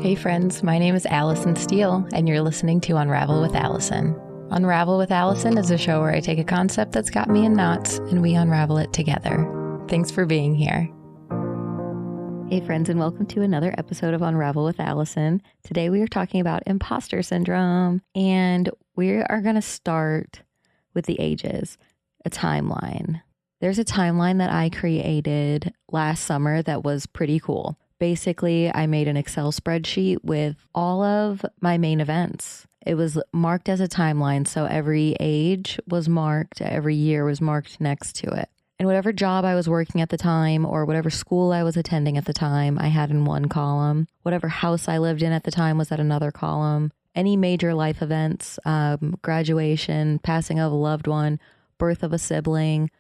Hey friends, my name is Allison Steele, and you're listening to Unravel with Allison. Unravel with Allison is a show where I take a concept that's got me in knots and we unravel it together. Thanks for being here. Hey friends, and welcome to another episode of Unravel with Allison. Today we are talking about imposter syndrome, and we are going to start with the ages, a timeline. There's a timeline that I created last summer that was pretty cool. Basically, I made an Excel spreadsheet with all of my main events. It was marked as a timeline, so every age was marked, every year was marked next to it. And whatever job I was working at the time or whatever school I was attending at the time, I had in one column. Whatever house I lived in at the time was at another column. Any major life events, graduation, passing of a loved one, birth of a sibling,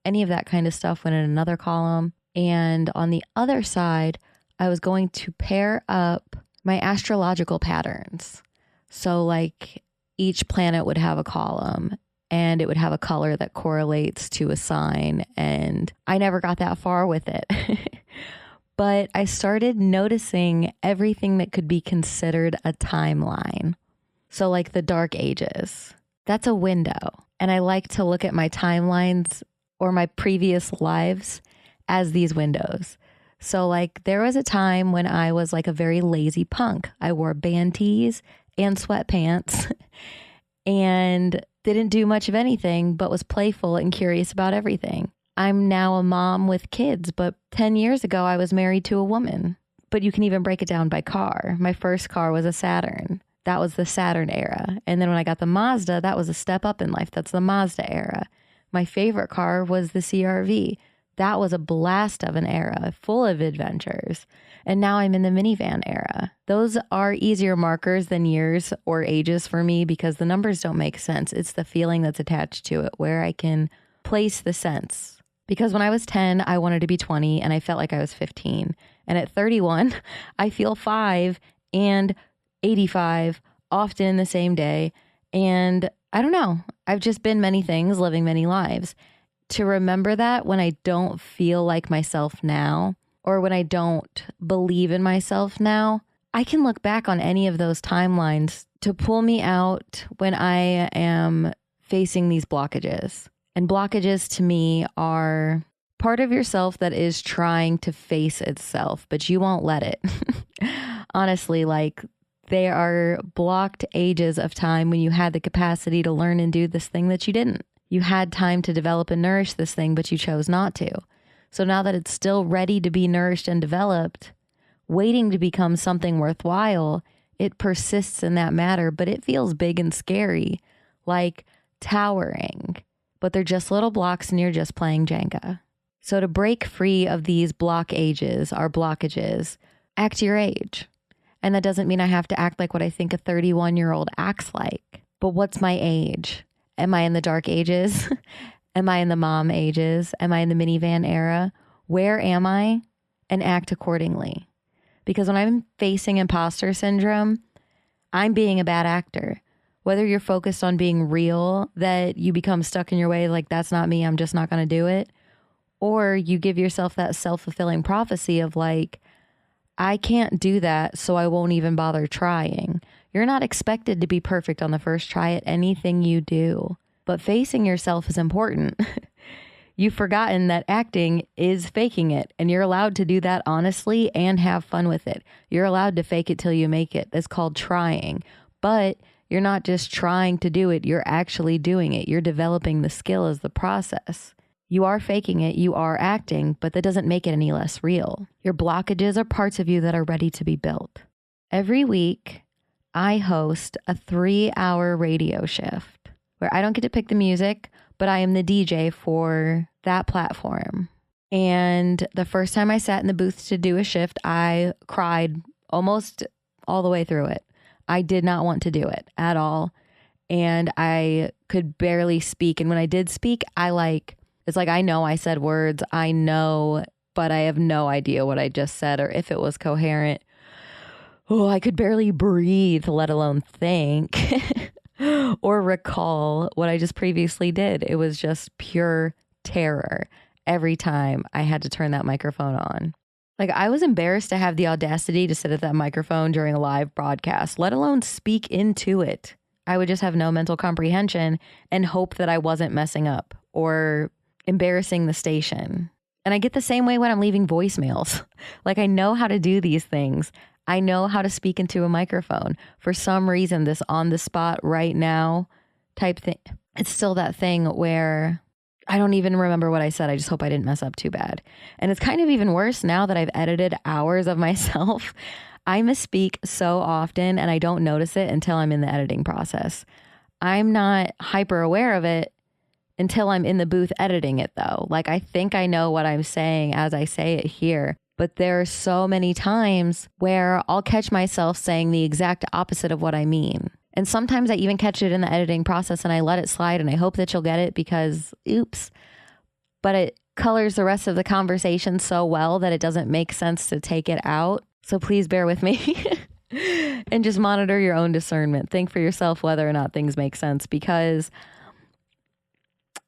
any of that kind of stuff went in another column. And on the other side, I was going to pair up my astrological patterns. So like each planet would have a column and it would have a color that correlates to a sign. And I never got that far with it. But I started noticing everything that could be considered a timeline. So like the dark ages, that's a window. And I like to look at my timelines or my previous lives as these windows. So like there was a time when I was like a very lazy punk. I wore band tees and sweatpants and didn't do much of anything, but was playful and curious about everything. I'm now a mom with kids, but 10 years ago I was married to a woman. But you can even break it down by car. My first car was a Saturn. That was the Saturn era. And then when I got the Mazda, that was a step up in life. That's the Mazda era. My favorite car was the CR-V. That was a blast of an era, full of adventures. And now I'm in the minivan era. Those are easier markers than years or ages for me because the numbers don't make sense. It's the feeling that's attached to it where I can place the sense. Because when I was 10, I wanted to be 20 and I felt like I was 15. And at 31, I feel 5 and 85 often the same day. And I don't know. I've just been many things, living many lives. To remember that when I don't feel like myself now, or when I don't believe in myself now, I can look back on any of those timelines to pull me out when I am facing these blockages. And blockages to me are part of yourself that is trying to face itself, but you won't let it. Honestly, like they are blocked ages of time when you had the capacity to learn and do this thing that you didn't. You had time to develop and nourish this thing, but you chose not to. So now that it's still ready to be nourished and developed, waiting to become something worthwhile, it persists in that matter, but it feels big and scary, like towering. But they're just little blocks and you're just playing Jenga. So to break free of these block ages, our blockages, act your age. And that doesn't mean I have to act like what I think a 31-year-old acts like. But what's my age? Am I in the dark ages? Am I in the mom ages? Am I in the minivan era? Where am I? And act accordingly. Because when I'm facing imposter syndrome, I'm being a bad actor. Whether you're focused on being real, that you become stuck in your way, like that's not me, I'm just not going to do it. Or you give yourself that self-fulfilling prophecy of like, I can't do that, so I won't even bother trying. You're not expected to be perfect on the first try at anything you do, but facing yourself is important. You've forgotten that acting is faking it, and you're allowed to do that honestly and have fun with it. You're allowed to fake it till you make it. It's called trying, but you're not just trying to do it. You're actually doing it. You're developing the skill as the process. You are faking it, you are acting, but that doesn't make it any less real. Your blockages are parts of you that are ready to be built. Every week, I host a 3-hour radio shift where I don't get to pick the music, but I am the DJ for that platform. And the first time I sat in the booth to do a shift, I cried almost all the way through it. I did not want to do it at all. And I could barely speak. And when I did speak, it's like I know I said words, I know, but I have no idea what I just said or if it was coherent. Oh, I could barely breathe, let alone think or recall what I just previously did. It was just pure terror every time I had to turn that microphone on. Like, I was embarrassed to have the audacity to sit at that microphone during a live broadcast, let alone speak into it. I would just have no mental comprehension and hope that I wasn't messing up or embarrassing the station. And I get the same way when I'm leaving voicemails. Like, I know how to do these things. I know how to speak into a microphone. For some reason, this on the spot right now type thing, it's still that thing where I don't even remember what I said. I just hope I didn't mess up too bad. And it's kind of even worse now that I've edited hours of myself. I misspeak so often and I don't notice it until I'm in the editing process. I'm not hyper aware of it until I'm in the booth editing it though. Like, I think I know what I'm saying as I say it here, but there are so many times where I'll catch myself saying the exact opposite of what I mean. And sometimes I even catch it in the editing process and I let it slide and I hope that you'll get it because oops, but it colors the rest of the conversation so well that it doesn't make sense to take it out. So please bear with me and just monitor your own discernment. Think for yourself whether or not things make sense, because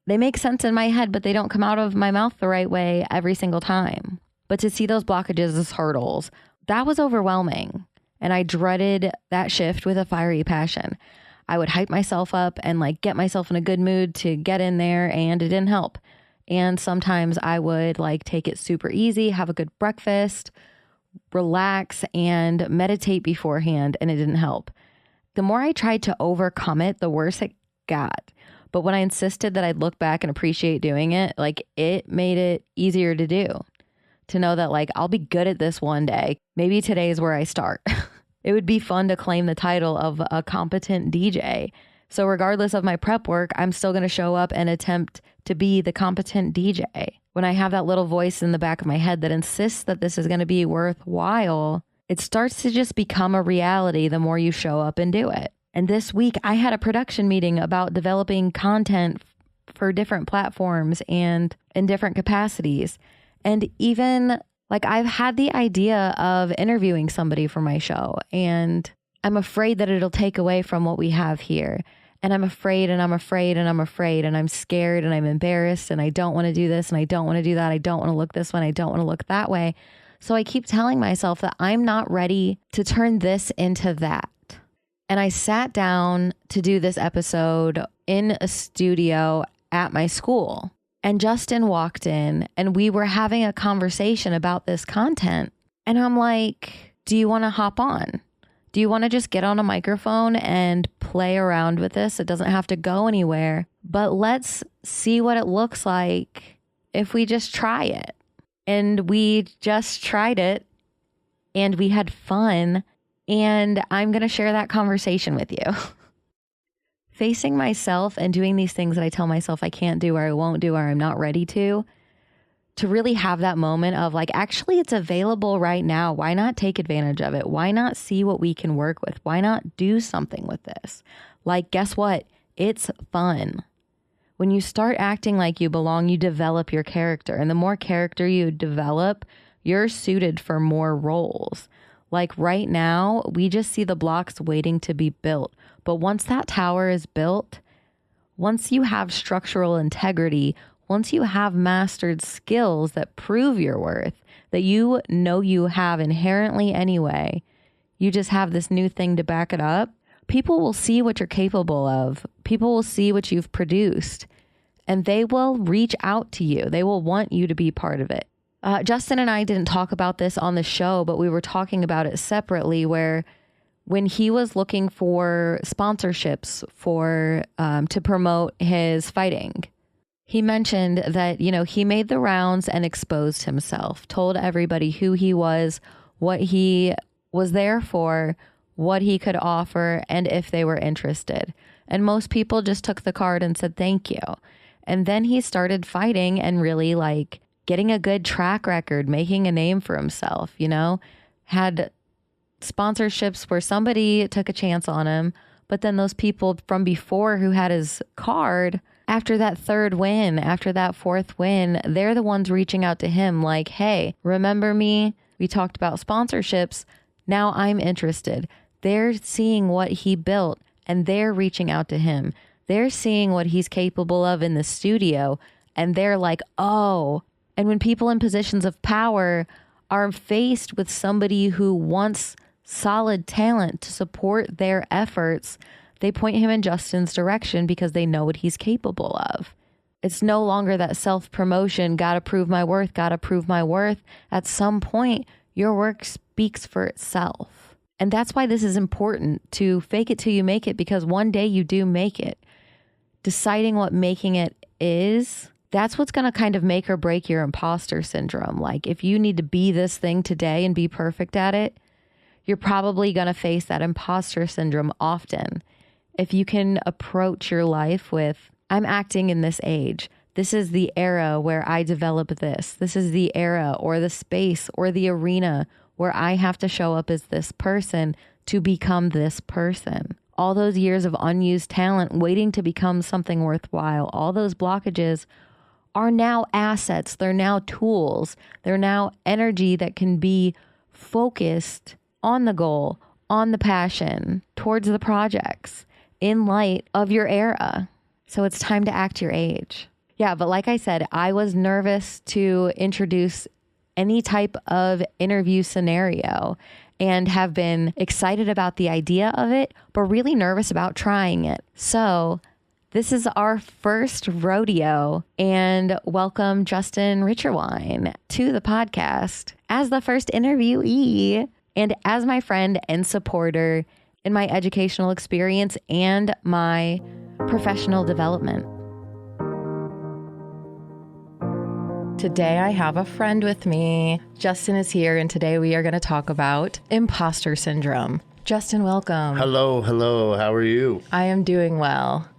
they make sense in my head, but they don't come out of my mouth the right way every single time. But to see those blockages as hurdles, that was overwhelming. And I dreaded that shift with a fiery passion. I would hype myself up and like get myself in a good mood to get in there, and it didn't help. And sometimes I would like take it super easy, have a good breakfast, relax and meditate beforehand, and it didn't help. The more I tried to overcome it, the worse it got. But when I insisted that I'd look back and appreciate doing it, like it made it easier to do. To know that like I'll be good at this one day. Maybe today's where I start. It would be fun to claim the title of a competent DJ. So regardless of my prep work, I'm still going to show up and attempt to be the competent DJ. When I have that little voice in the back of my head that insists that this is going to be worthwhile, it starts to just become a reality the more you show up and do it. And this week I had a production meeting about developing content for different platforms and in different capacities. And even like I've had the idea of interviewing somebody for my show, and I'm afraid that it'll take away from what we have here. And I'm afraid and I'm afraid and I'm afraid and I'm scared and I'm embarrassed and I don't want to do this and I don't want to do that. I don't want to look this way and I don't want to look that way. So I keep telling myself that I'm not ready to turn this into that. And I sat down to do this episode in a studio at my school. And Justin walked in and we were having a conversation about this content. And I'm like, do you want to hop on? Do you want to just get on a microphone and play around with this? It doesn't have to go anywhere, but let's see what it looks like if we just try it. And we just tried it and we had fun. And I'm going to share that conversation with you. Facing myself and doing these things that I tell myself I can't do or I won't do or I'm not ready to really have that moment of like, actually it's available right now. Why not take advantage of it? Why not see what we can work with? Why not do something with this? Like, guess what? It's fun. When you start acting like you belong, you develop your character. And the more character you develop, you're suited for more roles. Like right now, we just see the blocks waiting to be built. But once that tower is built, once you have structural integrity, once you have mastered skills that prove your worth, that you know you have inherently anyway, you just have this new thing to back it up, people will see what you're capable of. People will see what you've produced, and they will reach out to you. They will want you to be part of it. Justin and I didn't talk about this on the show, but we were talking about it separately, where when he was looking for sponsorships for to promote his fighting, he mentioned that, you know, he made the rounds and exposed himself, told everybody who he was, what he was there for, what he could offer, and if they were interested. And most people just took the card and said, thank you. And then he started fighting and really like getting a good track record, making a name for himself, you know, had sponsorships where somebody took a chance on him. But then those people from before who had his card, after that third win, after that fourth win, they're the ones reaching out to him like, hey, remember me? We talked about sponsorships. Now I'm interested. They're seeing what he built and they're reaching out to him. They're seeing what he's capable of in the studio and they're like, oh. And when people in positions of power are faced with somebody who wants solid talent to support their efforts, they point him in Justin's direction because they know what he's capable of. It's no longer that self-promotion, gotta prove my worth, gotta prove my worth. At some point, your work speaks for itself. And that's why this is important, to fake it till you make it, because one day you do make it. Deciding what making it is, that's what's going to kind of make or break your imposter syndrome. Like, if you need to be this thing today and be perfect at it, you're probably going to face that imposter syndrome often. If you can approach your life with, I'm acting in this age. This is the era where I develop this. This is the era or the space or the arena where I have to show up as this person to become this person. All those years of unused talent waiting to become something worthwhile, all those blockages are now assets. They're now tools. They're now energy that can be focused on the goal, on the passion, towards the projects in light of your era. So it's time to act your age. Yeah, but like I said, I was nervous to introduce any type of interview scenario and have been excited about the idea of it, but really nervous about trying it. So this is our first rodeo, and welcome Justin Richterwine to the podcast as the first interviewee and as my friend and supporter in my educational experience and my professional development. Today I have a friend with me. Justin is here, and today we are going to talk about imposter syndrome. Justin, welcome. Hello. How are you? I am doing well.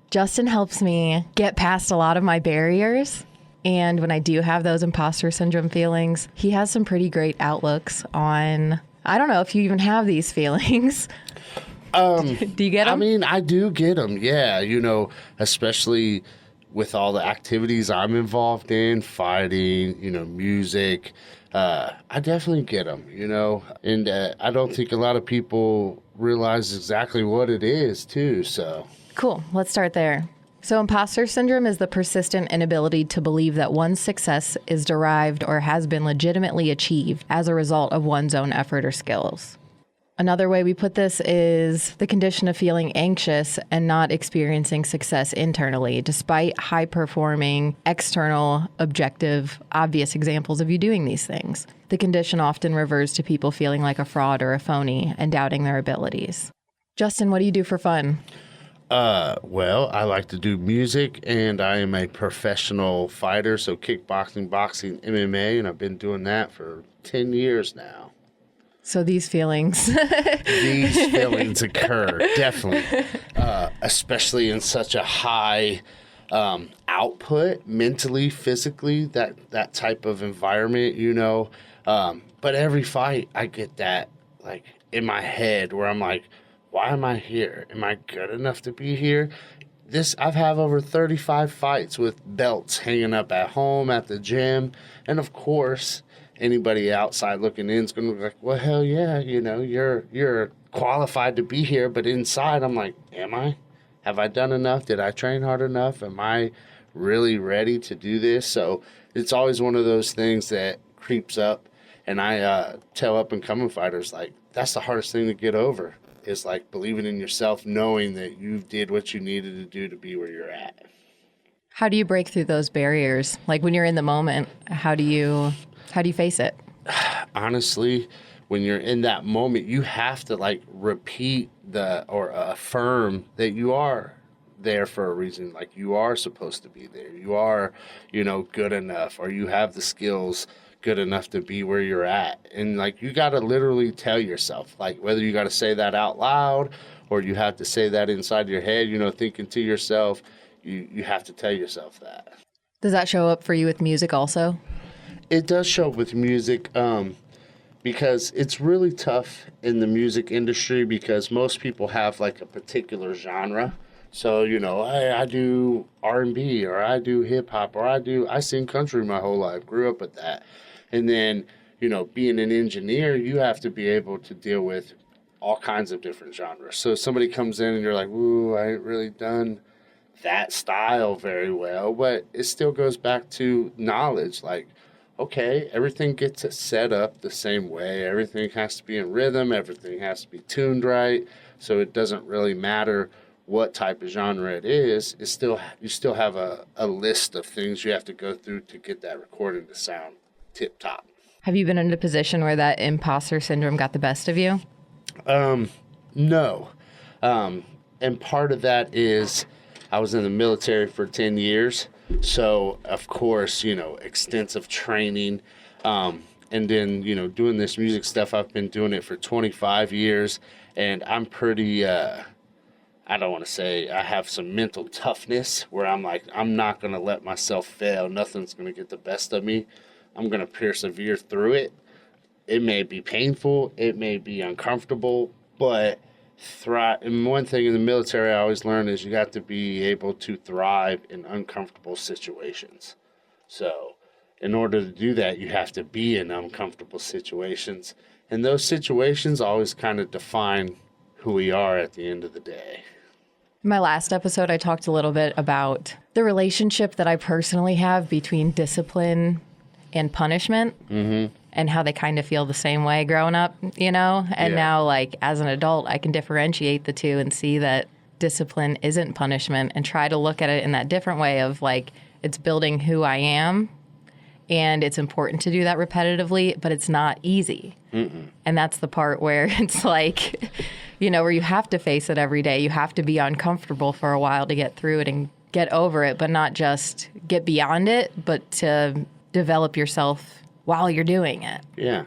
Justin helps me get past a lot of my barriers. And when I do have those imposter syndrome feelings, he has some pretty great outlooks on, I don't know if you even have these feelings. Do you get them? I mean, I do get them. Yeah. Especially with all the activities I'm involved in, fighting, music, I definitely get them, and I don't think a lot of people realize exactly what it is too. So cool. Let's start there. So imposter syndrome is the persistent inability to believe that one's success is derived or has been legitimately achieved as a result of one's own effort or skills. Another way we put this is the condition of feeling anxious and not experiencing success internally, despite high-performing, external, objective, obvious examples of you doing these things. The condition often refers to people feeling like a fraud or a phony and doubting their abilities. Justin, what do you do for fun? Well, I like to do music, and I am a professional fighter, so kickboxing, boxing, MMA, and I've been doing that for 10 years now. So these feelings. These feelings occur, definitely, especially in such a high output, mentally, physically, that type of environment, But every fight, I get that, like, in my head where I'm like, why am I here? Am I good enough to be here? I've had over 35 fights with belts hanging up at home, at the gym, and of course, anybody outside looking in is going to be like, well, hell yeah, you're qualified to be here. But inside, I'm like, am I? Have I done enough? Did I train hard enough? Am I really ready to do this? So it's always one of those things that creeps up. And I tell up-and-coming fighters, like, that's the hardest thing to get over, is like believing in yourself, knowing that you did what you needed to do to be where you're at. How do you break through those barriers? Like when you're in the moment, how do you face it? Honestly, when you're in that moment, you have to like repeat or affirm that you are there for a reason. Like you are supposed to be there. You are, good enough, or you have the skills good enough to be where you're at. And like you got to literally tell yourself, like whether you got to say that out loud or you have to say that inside your head, thinking to yourself, you have to tell yourself that. Does that show up for you with music also? It does show up with music because it's really tough in the music industry because most people have like a particular genre. So, I do R&B or I do hip hop or I sing country my whole life, grew up with that. And then, being an engineer, you have to be able to deal with all kinds of different genres. So somebody comes in and you're like, ooh, I ain't really done that style very well. But it still goes back to knowledge. Like, okay, everything gets set up the same way. Everything has to be in rhythm. Everything has to be tuned right. So it doesn't really matter what type of genre it is. It's still you still have a list of things you have to go through to get that recording to sound tip top. Have you been in a position where that imposter syndrome got the best of you? No. And part of that is I was in the military for 10 years. So, of course, extensive training. And then, doing this music stuff, I've been doing it for 25 years. And I'm pretty, I don't want to say I have some mental toughness where I'm like, I'm not going to let myself fail. Nothing's going to get the best of me. I'm going to persevere through it. It may be painful. It may be uncomfortable, but thrive. And one thing in the military I always learned is you got to be able to thrive in uncomfortable situations. So in order to do that, you have to be in uncomfortable situations. And those situations always kind of define who we are at the end of the day. In my last episode, I talked a little bit about the relationship that I personally have between discipline and punishment. Mm-hmm. And how they kind of feel the same way growing up, And now, like, as an adult, I can differentiate the two and see that discipline isn't punishment and try to look at it in that different way of, like, it's building who I am. And it's important to do that repetitively, but it's not easy. Mm-mm. And that's the part where it's like, where you have to face it every day. You have to be uncomfortable for a while to get through it and get over it, but not just get beyond it, but to develop yourself while you're doing it. Yeah.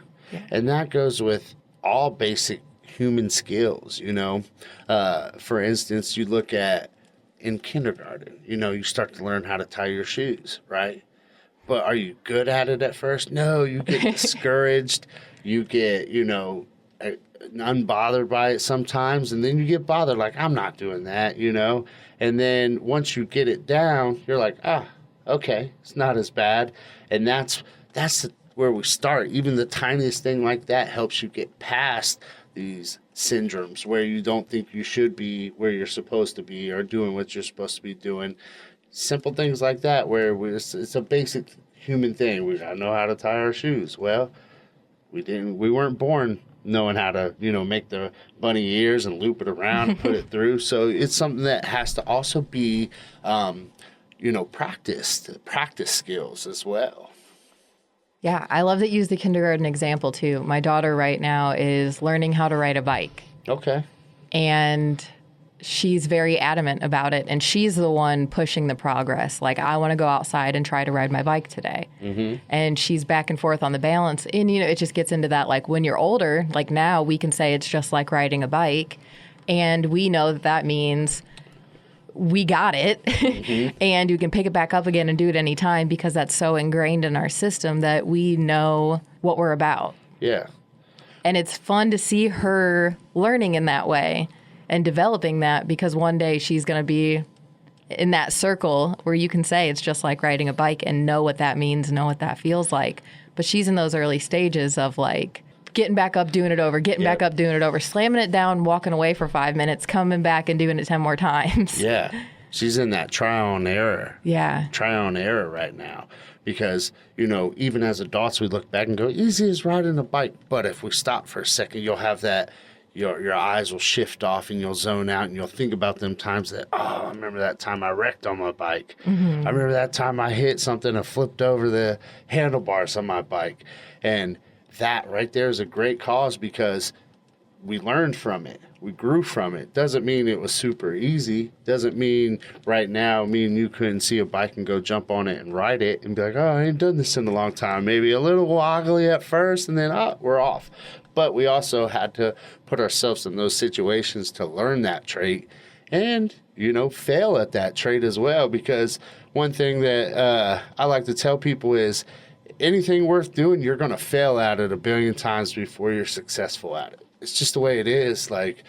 And that goes with all basic human skills, For instance, you look at in kindergarten, you start to learn how to tie your shoes, right? But are you good at it at first? No, you get discouraged. You get, unbothered by it sometimes. And then you get bothered, like, I'm not doing that, And then once you get it down, you're like, okay, it's not as bad. And that's where we start. Even the tiniest thing like that helps you get past these syndromes where you don't think you should be where you're supposed to be or doing what you're supposed to be doing. Simple things like that where it's a basic human thing. We gotta know how to tie our shoes. Well, we weren't born knowing how to, make the bunny ears and loop it around and put it through. So it's something that has to also be, practice skills as well. Yeah, I love that you use the kindergarten example too. My daughter right now is learning how to ride a bike. Okay. And she's very adamant about it. And she's the one pushing the progress. Like, I want to go outside and try to ride my bike today. Mm-hmm. And she's back and forth on the balance. And, it just gets into that, like, when you're older, like now we can say it's just like riding a bike. And we know that means we got it. Mm-hmm. And you can pick it back up again and do it anytime because that's so ingrained in our system that we know what we're about. Yeah. And it's fun to see her learning in that way and developing that because one day she's going to be in that circle where you can say it's just like riding a bike and know what that means, know what that feels like. But she's in those early stages of like getting back up, doing it over, getting back up, doing it over, slamming it down, walking away for 5 minutes, coming back and doing it 10 more times. Yeah. She's in that trial and error. Yeah. Trial and error right now. Because, even as adults, we look back and go, easy as riding a bike. But if we stop for a second, you'll have that, your eyes will shift off and you'll zone out and you'll think about them times that, I remember that time I wrecked on my bike. Mm-hmm. I remember that time I hit something and flipped over the handlebars on my bike. And that right there is a great cause because we learned from it. We grew from it. Doesn't mean it was super easy. Doesn't mean right now me and you couldn't see a bike and go jump on it and ride it and be like, I ain't done this in a long time. Maybe a little woggly at first and then, we're off. But we also had to put ourselves in those situations to learn that trait and, fail at that trait as well. Because one thing that I like to tell people is anything worth doing, you're going to fail at it a billion times before you're successful at it. It's just the way it is. Like,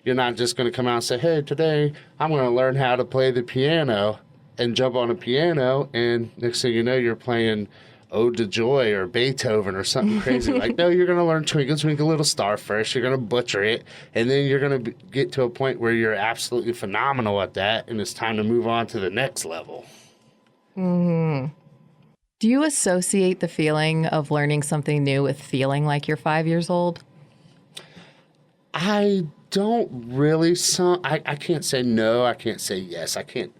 you're not just going to come out and say, hey, today I'm going to learn how to play the piano and jump on a piano. And next thing you know, you're playing Ode to Joy or Beethoven or something crazy. Like, no, you're going to learn Twinkle, Twinkle, Little Star first. You're going to butcher it. And then you're going to get to a point where you're absolutely phenomenal at that. And it's time to move on to the next level. Mm-hmm. Do you associate the feeling of learning something new with feeling like you're 5 years old? I don't really. I can't say no. I can't say yes. I can't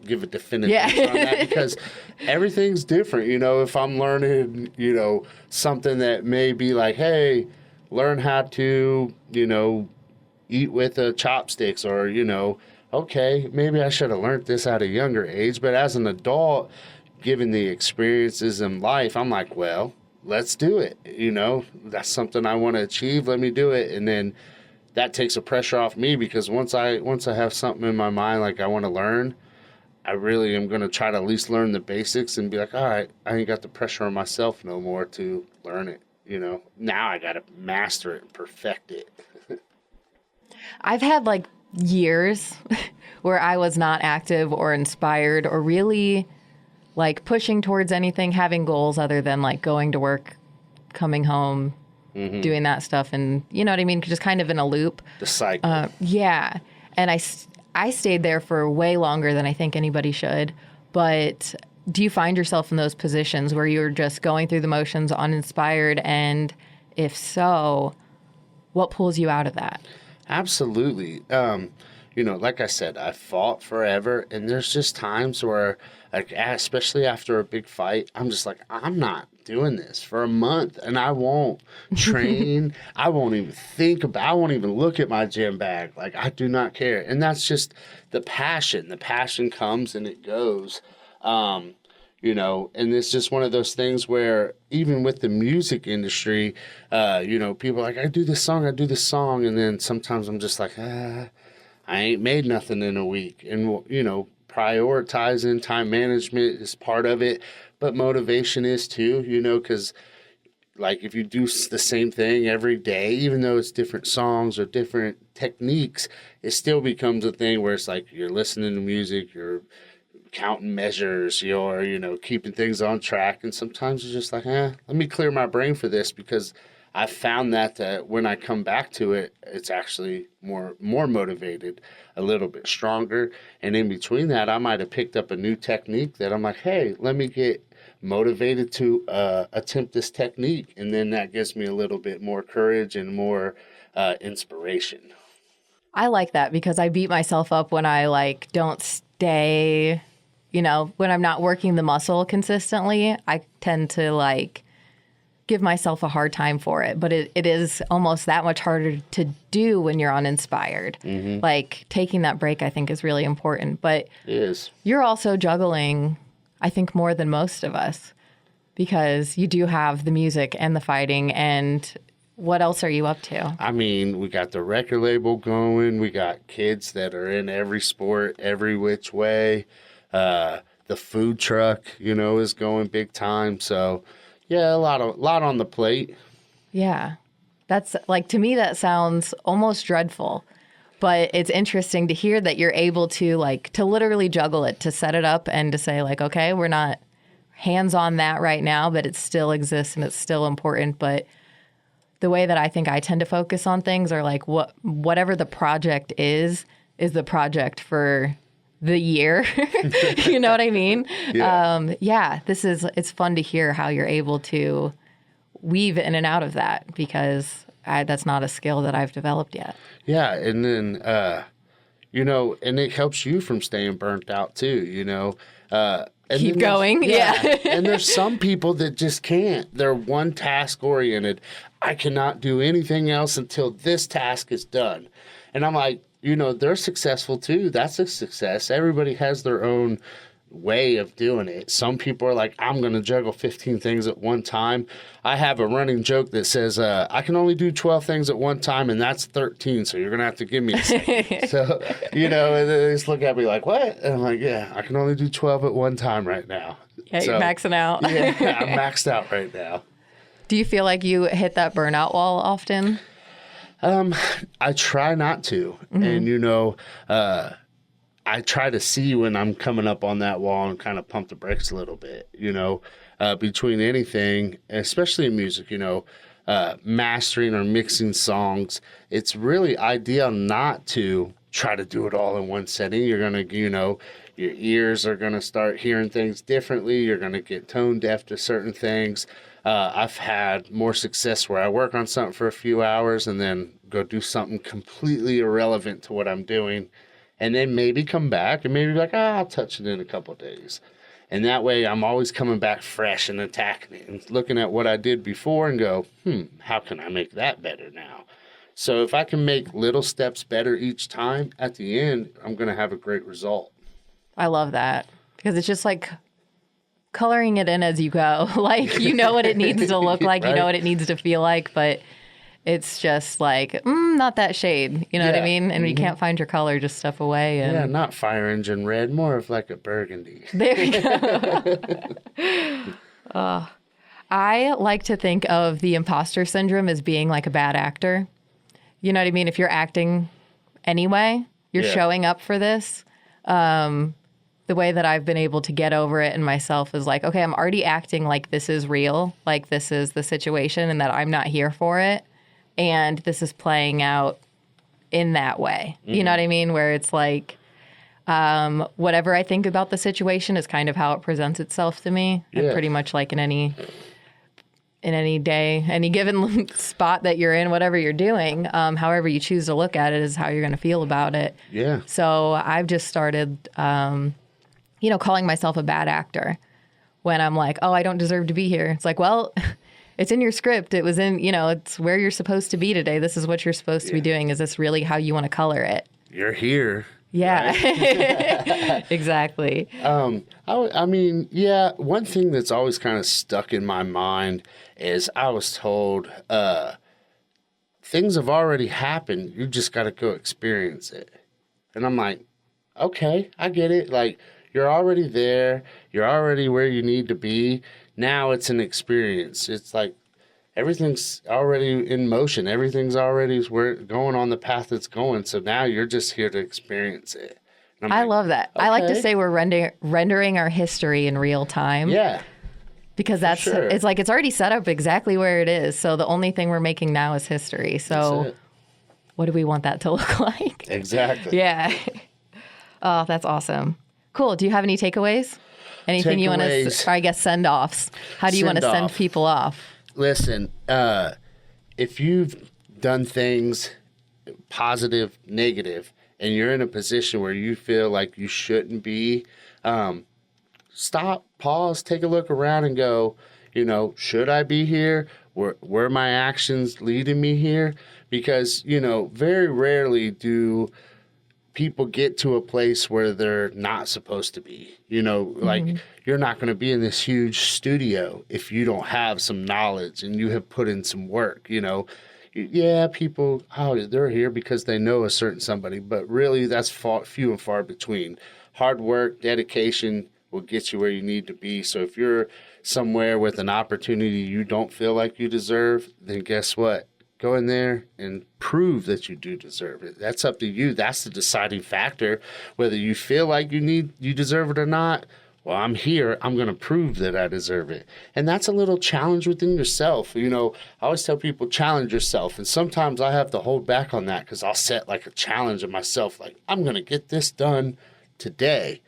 give a definitive answer on that because everything's different. If I'm learning, something that may be like, hey, learn how to, eat with chopsticks, or okay, maybe I should have learned this at a younger age. But as an adult, given the experiences in life, I'm like, well, let's do it. That's something I want to achieve. Let me do it, and then that takes the pressure off me, because once I have something in my mind like I want to learn, I really am going to try to at least learn the basics and be like, all right, I ain't got the pressure on myself no more to learn it. Now I got to master it and perfect it. I've had like years where I was not active or inspired or really like pushing towards anything, having goals other than like going to work, coming home, doing that stuff. And you know what I mean? Just kind of in a loop. The cycle. Yeah. And I stayed there for way longer than I think anybody should. But do you find yourself in those positions where you're just going through the motions, uninspired? And if so, what pulls you out of that? Absolutely. Like I said, I fought forever, and there's just times where, like, especially after a big fight, I'm just like, I'm not doing this for a month, and I won't train. I won't even look at my gym bag. Like, I do not care. And that's just the passion. The passion comes and it goes. And it's just one of those things where even with the music industry, people are like, I do this song. And then sometimes I'm just like, I ain't made nothing in a week. And, prioritizing time management is part of it, but motivation is too, because like if you do the same thing every day, even though it's different songs or different techniques, it still becomes a thing where it's like you're listening to music, you're counting measures, you're, keeping things on track. And sometimes you're just like, let me clear my brain for this, because I found that when I come back to it, it's actually more motivated, a little bit stronger. And in between that, I might have picked up a new technique that I'm like, hey, let me get motivated to attempt this technique. And then that gives me a little bit more courage and more inspiration. I like that because I beat myself up when I like don't stay, when I'm not working the muscle consistently. I tend to like give myself a hard time for it, but it is almost that much harder to do when you're uninspired. Mm-hmm. Like taking that break, I think, is really important. But it is. You're also juggling, I think, more than most of us, because you do have the music and the fighting. And what else are you up to? I mean, we got the record label going. We got kids that are in every sport, every which way. The food truck, is going big time. So yeah, a lot on the plate. Yeah. That's like, to me, that sounds almost dreadful, but it's interesting to hear that you're able to like, to literally juggle it, to set it up and to say like, okay, we're not hands on that right now, but it still exists and it's still important. But the way that I think I tend to focus on things are like whatever the project is the project for the year. You know what I mean? Yeah. It's fun to hear how you're able to weave in and out of that, because that's not a skill that I've developed yet. Yeah. And then, and it helps you from staying burnt out too, And keep going. Yeah. And there's some people that just can't. They're one task oriented. I cannot do anything else until this task is done. And I'm like, they're successful too. That's a success. Everybody has their own way of doing it. Some people are like, I'm going to juggle 15 things at one time. I have a running joke that says, I can only do 12 things at one time, and that's 13. So you're going to have to give me a second. So, and they just look at me like, what? And I'm like, yeah, I can only do 12 at one time right now. Yeah, you're maxing out. Yeah, I'm maxed out right now. Do you feel like you hit that burnout wall often? I try not to. Mm-hmm. And, I try to see when I'm coming up on that wall and kind of pump the brakes a little bit, between anything, especially in music, mastering or mixing songs. It's really ideal not to try to do it all in one setting. You're going to, Your ears are going to start hearing things differently. You're going to get tone deaf to certain things. I've had more success where I work on something for a few hours and then go do something completely irrelevant to what I'm doing, and then maybe come back and maybe be like, I'll touch it in a couple of days. And that way I'm always coming back fresh and attacking it and looking at what I did before and go, how can I make that better now? So if I can make little steps better each time, at the end, I'm going to have a great result. I love that, because it's just like coloring it in as you go. Like, you know what it needs to look like, right? You know what it needs to feel like, but it's just like, not that shade. You know what I mean? And when you can't find your color, just step away. And... yeah, not fire engine red, more of like a burgundy. There you go. I like to think of the imposter syndrome as being like a bad actor. You know what I mean? If you're acting anyway, you're showing up for this. The way that I've been able to get over it in myself is like, okay, I'm already acting like this is real, like this is the situation and that I'm not here for it. And this is playing out in that way. Mm-hmm. You know what I mean? Where it's like, whatever I think about the situation is kind of how it presents itself to me. Yeah. And pretty much like in any day, any given spot that you're in, whatever you're doing, however you choose to look at it is how you're going to feel about it. Yeah. So I've just started, calling myself a bad actor when I'm like, oh, I don't deserve to be here. It's like, well, it's in your script. It was in, it's where you're supposed to be today. This is what you're supposed to be doing. Is this really how you want to color it? You're here. Yeah, right? Exactly. I mean, one thing that's always kind of stuck in my mind is I was told things have already happened. You just got to go experience it. And I'm like, okay, I get it. Like, you're already there. You're already where you need to be. Now it's an experience. It's like everything's already in motion. Everything's already going on the path it's going. So now you're just here to experience it. I love that. Okay. I like to say we're rendering our history in real time. Yeah. Because it's like it's already set up exactly where it is. So the only thing we're making now is history. So what do we want that to look like? Exactly. Yeah. Oh, that's awesome. Cool. Do you have any takeaways? Anything you want to, I guess, send-offs? How do you want to send people off? Listen, if you've done things positive, negative, and you're in a position where you feel like you shouldn't be, stop, pause, take a look around and go, should I be here? Were my actions leading me here? Because, very rarely do people get to a place where they're not supposed to be. Like you're not going to be in this huge studio if you don't have some knowledge and you have put in some work. People, they're here because they know a certain somebody, but really that's few and far between. Hard work, dedication will get you where you need to be. So if you're somewhere with an opportunity you don't feel like you deserve, then guess what? Go in there and prove that you do deserve it. That's up to you. That's the deciding factor. Whether you feel like you deserve it or not, well, I'm here. I'm going to prove that I deserve it. And that's a little challenge within yourself. I always tell people, challenge yourself. And sometimes I have to hold back on that because I'll set like a challenge of myself. Like, I'm going to get this done today.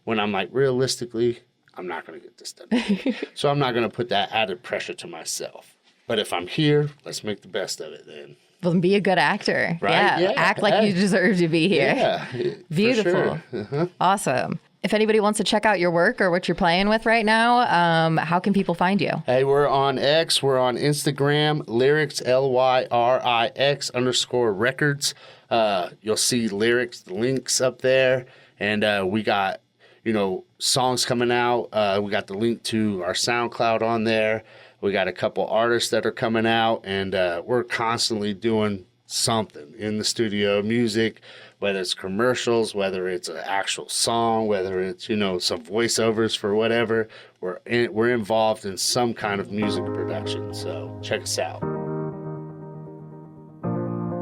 When I'm like, realistically, I'm not going to get this done today. So I'm not going to put that added pressure to myself. But if I'm here, let's make the best of it then. Well, be a good actor. Right? Yeah. Act like you deserve to be here. Yeah. Beautiful. For sure. Uh-huh. Awesome. If anybody wants to check out your work or what you're playing with right now, how can people find you? Hey, we're on X. We're on Instagram, Lyrics, LYRIX_records. You'll see lyrics, links up there. And we got, songs coming out. We got the link to our SoundCloud on there. We got a couple artists that are coming out, and we're constantly doing something in the studio, music, whether it's commercials, whether it's an actual song, whether it's, some voiceovers for whatever. We're involved in some kind of music production, so check us out.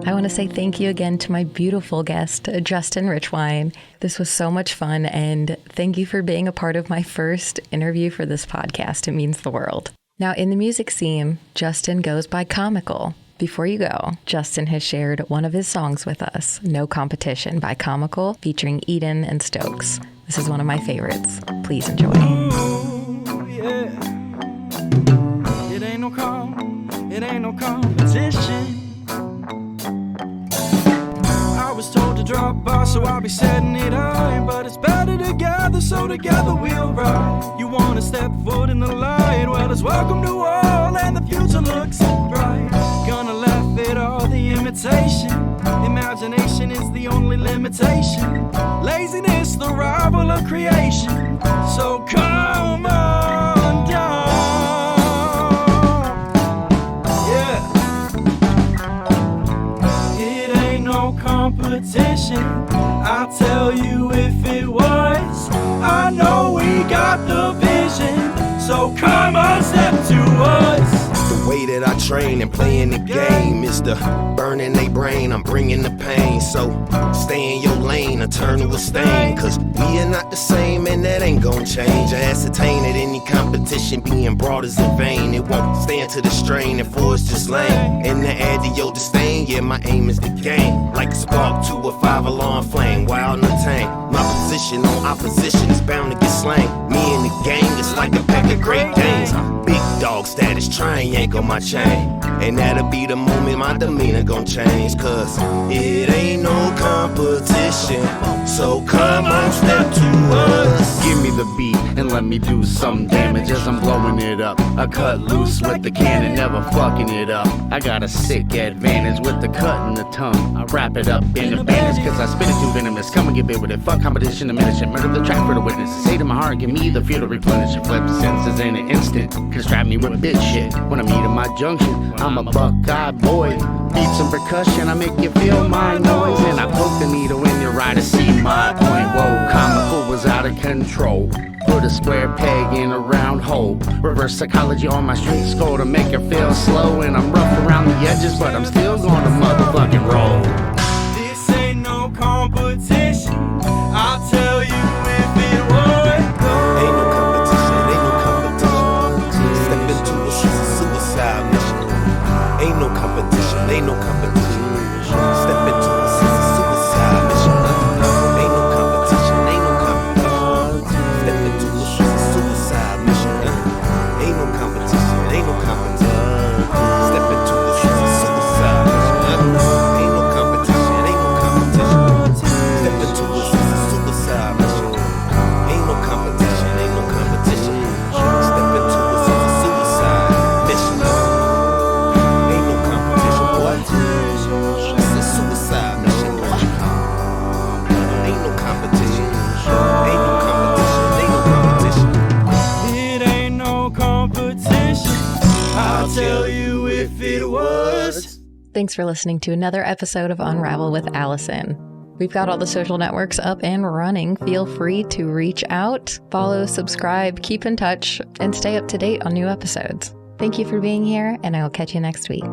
I want to say thank you again to my beautiful guest, Justin Richwine. This was so much fun, and thank you for being a part of my first interview for this podcast. It means the world. Now, in the music scene, Justin goes by Comical. Before you go, Justin has shared one of his songs with us, No Competition by Comical, featuring Eden and Stokes. This is one of my favorites. Please enjoy. Ooh, yeah. It ain't no competition. I was told to drop by, so I'll be setting it high. But it's better together, so together we'll ride. You wanna step foot in the light? Well, it's welcome to all, and the future looks bright. Gonna laugh at all the imitation. Imagination is the only limitation. Laziness, the rival of creation. So come on down. Yeah. It ain't no competition. I'll tell you if it was. I know we got the vision. So come on, step to us. The way that I train and playing the game is the burning they brain, I'm bringing the pain. So stay in your lane or turn to a stain, cause we are not the same and that ain't gon' change. I ascertain that any competition being brought is in vain. It won't stand to the strain and for it's just lame. And to add to your disdain, yeah, my aim is the game. Like a spark to a 5-alarm flame, wild and tame. My position on opposition is bound to get slain. Me and the gang is like a pack of Great Danes. Big dog status, try and yank on my chain. And that'll be the moment my demeanor gon' change. Cause it ain't no competition. So come on, step to us. Give me the beat and let me do some damage as I'm blowing it up. I cut loose with the cannon, never fucking it up. I got a sick advantage with the cut and the tongue. I wrap it up in a bandage cause I spit it too venomous. Come and get bit with it, fuck competition, diminish it. Murder the track for the witness. Say to my heart, give me the fuel to replenish it. Flip senses in an instant. Constrapt me with bitch shit. When I meet in my junction, I'm a buckeye boy. Beat some percussion, I make you feel my noise. And I poke the needle in your eye to see my point. Whoa, comical was out of control. Put a square peg in a round hole. Reverse psychology on my street skull to make it feel slow. And I'm rough around the edges, but I'm still gonna motherfucking roll. This ain't no competition. I'll tell you if it would. Ain't no competition, ain't no competition. Step into a suicide mission. Ain't no competition, ain't no competition. Step into a suicide mission. Ain't no competition, ain't no competition. Step into a suicide mission. Ain't no competition, ain't no competition. Step into a suicide mission. Ain't no competition, ain't no competition. Step into a suicide mission. Ain't no competition, ain't no competition. Step into a suicide mission. Ain't no competition, boy. It's a suicide mission, boy. Ain't no competition. Ain't no competition, ain't no competition. It ain't no competition. I'll tell you if it was. Thanks for listening to another episode of Unravel with Allison. We've got all the social networks up and running. Feel free to reach out, follow, subscribe, keep in touch, and stay up to date on new episodes. Thank you for being here, and I will catch you next week.